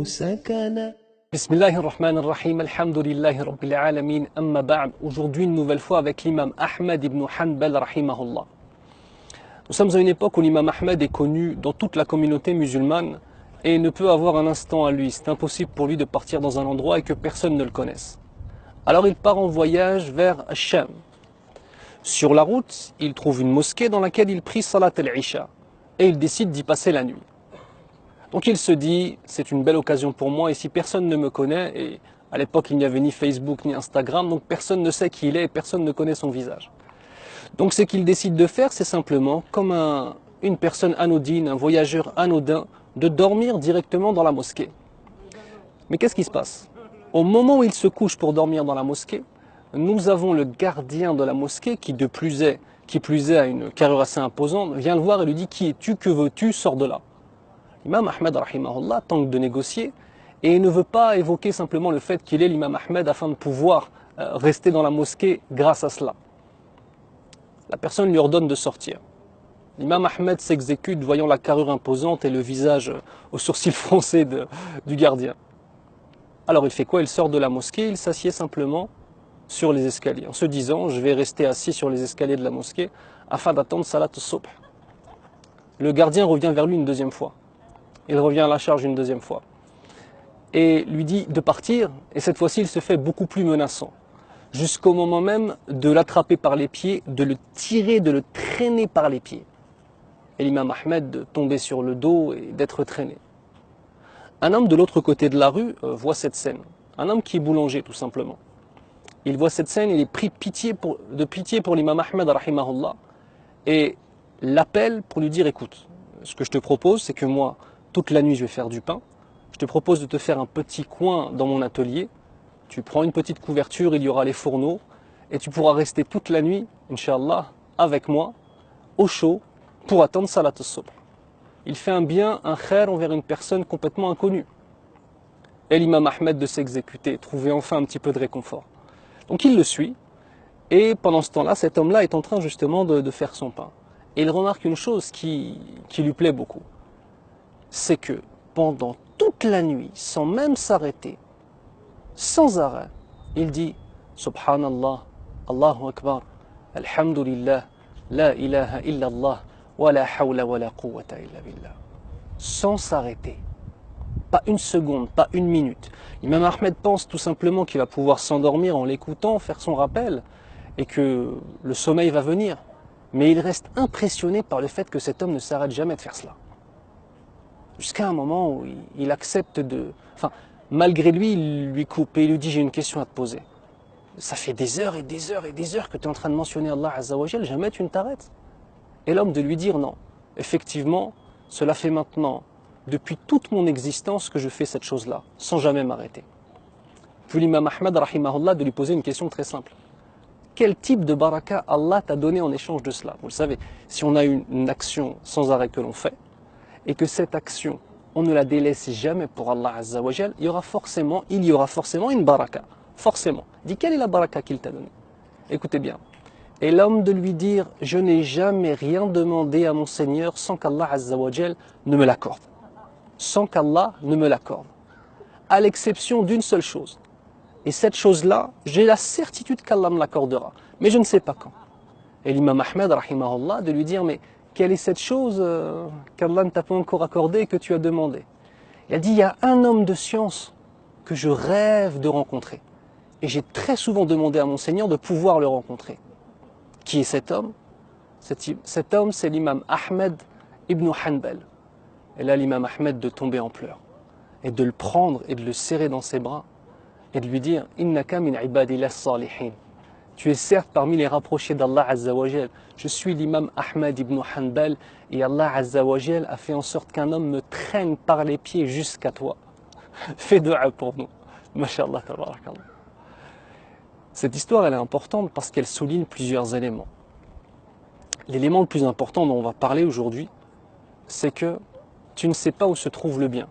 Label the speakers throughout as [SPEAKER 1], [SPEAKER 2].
[SPEAKER 1] سكنا.
[SPEAKER 2] Bismillahirrahmanirrahim, alhamdulillahi rabbil alamin, amma ba'd. Aujourd'hui une nouvelle fois avec l'imam Ahmed ibn Hanbal rahimahullah. Nous sommes à une époque où l'imam Ahmed est connu dans toute la communauté musulmane et ne peut avoir un instant à lui. C'est impossible pour lui de partir dans un endroit et que personne ne le connaisse. Alors il part en voyage vers Sham. Sur la route, il trouve une mosquée dans laquelle il prie Salat al-Isha et il décide d'y passer la nuit. Donc il se dit, c'est une belle occasion pour moi et si personne ne me connaît, et à l'époque il n'y avait ni Facebook ni Instagram, donc personne ne sait qui il est et personne ne connaît son visage. Donc ce qu'il décide de faire, c'est simplement, comme une personne anodine, un voyageur anodin, de dormir directement dans la mosquée. Mais qu'est-ce qui se passe? Au moment où il se couche pour dormir dans la mosquée, nous avons le gardien de la mosquée qui plus est a une carrure assez imposante, vient le voir et lui dit « Qui es-tu? Que veux-tu? Sors de là !» L'imam Ahmed rahimahullah tente de négocier et il ne veut pas évoquer simplement le fait qu'il est l'imam Ahmed afin de pouvoir rester dans la mosquée grâce à cela. La personne lui ordonne de sortir. L'imam Ahmed s'exécute voyant la carrure imposante et le visage aux sourcils froncés du gardien. Alors il fait quoi? Il sort de la mosquée, il s'assied simplement sur les escaliers en se disant je vais rester assis sur les escaliers de la mosquée afin d'attendre Salat al-Subh. Le gardien revient vers lui une deuxième fois. Il revient à la charge une deuxième fois et lui dit de partir, et cette fois-ci il se fait beaucoup plus menaçant, jusqu'au moment même de l'attraper par les pieds, de le tirer, de le traîner par les pieds. Et l'imam Ahmed de tomber sur le dos et d'être traîné. Un homme de l'autre côté de la rue voit cette scène, un homme qui est boulanger tout simplement. Il voit cette scène, il est pris de pitié pour l'imam Ahmed rahimahullah et l'appelle pour lui dire écoute, ce que je te propose c'est que moi, toute la nuit, je vais faire du pain. Je te propose de te faire un petit coin dans mon atelier. Tu prends une petite couverture, il y aura les fourneaux. Et tu pourras rester toute la nuit, Inch'Allah, avec moi, au chaud, pour attendre Salat al-Subh. Il fait un bien, un khair envers une personne complètement inconnue. Et l'imam Ahmed de s'exécuter, trouver enfin un petit peu de réconfort. Donc il le suit. Et pendant ce temps-là, cet homme-là est en train justement de faire son pain. Et il remarque une chose qui lui plaît beaucoup. C'est que pendant toute la nuit, sans même s'arrêter, sans arrêt, il dit Subhanallah, Allahu Akbar, Alhamdulillah, La ilaha illallah, wa la hawla wa la quwwata illa billah. Sans s'arrêter. Pas une seconde, pas une minute. L'imam Ahmed pense tout simplement qu'il va pouvoir s'endormir en l'écoutant, faire son rappel, et que le sommeil va venir. Mais il reste impressionné par le fait que cet homme ne s'arrête jamais de faire cela. Jusqu'à un moment où il accepte Enfin, malgré lui, il lui coupe et il lui dit « J'ai une question à te poser. Ça fait des heures et des heures et des heures que tu es en train de mentionner Allah Azza wa Jal, jamais tu ne t'arrêtes. » Et l'homme de lui dire « Non, effectivement, cela fait maintenant, depuis toute mon existence, que je fais cette chose-là, sans jamais m'arrêter. » Puis l'imam Ahmed, rahimahullah, de lui poser une question très simple. Quel type de baraka Allah t'a donné en échange de cela? Vous le savez, si on a une action sans arrêt que l'on fait, et que cette action, on ne la délaisse jamais pour Allah Azza wa Jal, il y aura forcément une baraka. Forcément. Dis, quelle est la baraka qu'il t'a donnée? Écoutez bien. Et l'homme de lui dire, je n'ai jamais rien demandé à mon Seigneur sans qu'Allah Azza wa Jal ne me l'accorde. Sans qu'Allah ne me l'accorde. À l'exception d'une seule chose. Et cette chose-là, j'ai la certitude qu'Allah me l'accordera. Mais je ne sais pas quand. Et l'imam Ahmed, rahimahullah, de lui dire, mais quelle est cette chose qu'Allah ne t'a pas encore accordée et que tu as demandé? Il a dit, il y a un homme de science que je rêve de rencontrer. Et j'ai très souvent demandé à mon Seigneur de pouvoir le rencontrer. Qui est cet homme? Cet homme, c'est l'imam Ahmed ibn Hanbal. Et là, l'imam Ahmed de tomber en pleurs. Et de le prendre et de le serrer dans ses bras. Et de lui dire, Innaka min ibadillah salihin. Tu es certes parmi les rapprochés d'Allah Azza wa Jal. Je suis l'imam Ahmed ibn Hanbal et Allah Azza wa Jal a fait en sorte qu'un homme me traîne par les pieds jusqu'à toi. Fais dua pour nous. Masha'Allah, tabarakallah. Cette histoire, elle est importante parce qu'elle souligne plusieurs éléments. L'élément le plus important dont on va parler aujourd'hui, c'est que tu ne sais pas où se trouve le bien.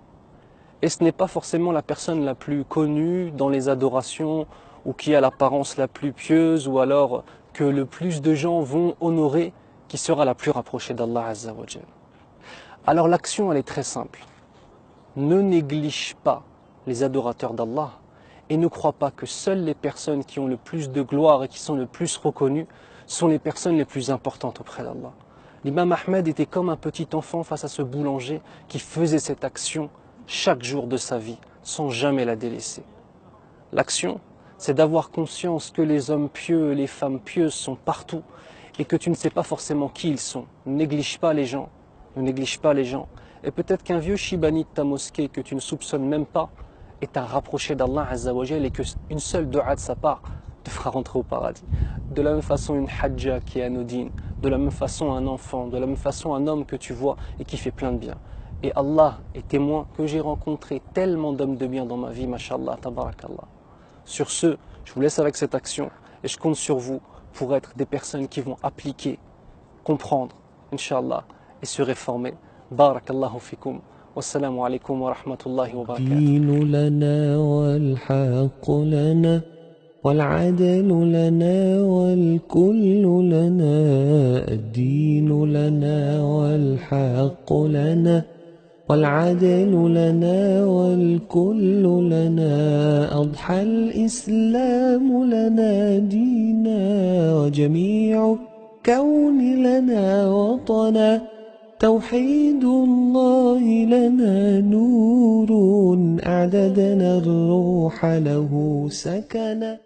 [SPEAKER 2] Et ce n'est pas forcément la personne la plus connue dans les adorations ou qui a l'apparence la plus pieuse ou alors que le plus de gens vont honorer qui sera la plus rapprochée d'Allah Azza wa Jal. Alors l'action elle est très simple. ne néglige pas les adorateurs d'Allah et ne crois pas que seules les personnes qui ont le plus de gloire et qui sont le plus reconnues sont les personnes les plus importantes auprès d'Allah. L'imam Ahmed était comme un petit enfant face à ce boulanger qui faisait cette action chaque jour de sa vie sans jamais la délaisser. L'action, c'est d'avoir conscience que les hommes pieux et les femmes pieuses sont partout et que tu ne sais pas forcément qui ils sont. Ne néglige pas les gens, ne néglige pas les gens. Et peut-être qu'un vieux shibani de ta mosquée que tu ne soupçonnes même pas est à rapprocher d'Allah Azza wa Jal et qu'une seule dua de sa part te fera rentrer au paradis. De la même façon, une hajja qui est anodine, de la même façon un enfant, de la même façon un homme que tu vois et qui fait plein de bien. Et Allah est témoin que j'ai rencontré tellement d'hommes de bien dans ma vie, mashallah, tabarakallah. Sur ce, je vous laisse avec cette action et je compte sur vous pour être des personnes qui vont appliquer, comprendre, Inch'Allah, et se réformer. Barakallahu fikum. Wassalamu alaikum wa rahmatullahi wa barakatuh.
[SPEAKER 1] الدين لنا والحق لنا والعدل لنا والكل لنا الدين لنا والحق لنا والعدل لنا والكل لنا أضحى الإسلام لنا دينا وجميع كون لنا وطنا توحيد الله لنا نور أعددنا الروح له سكنا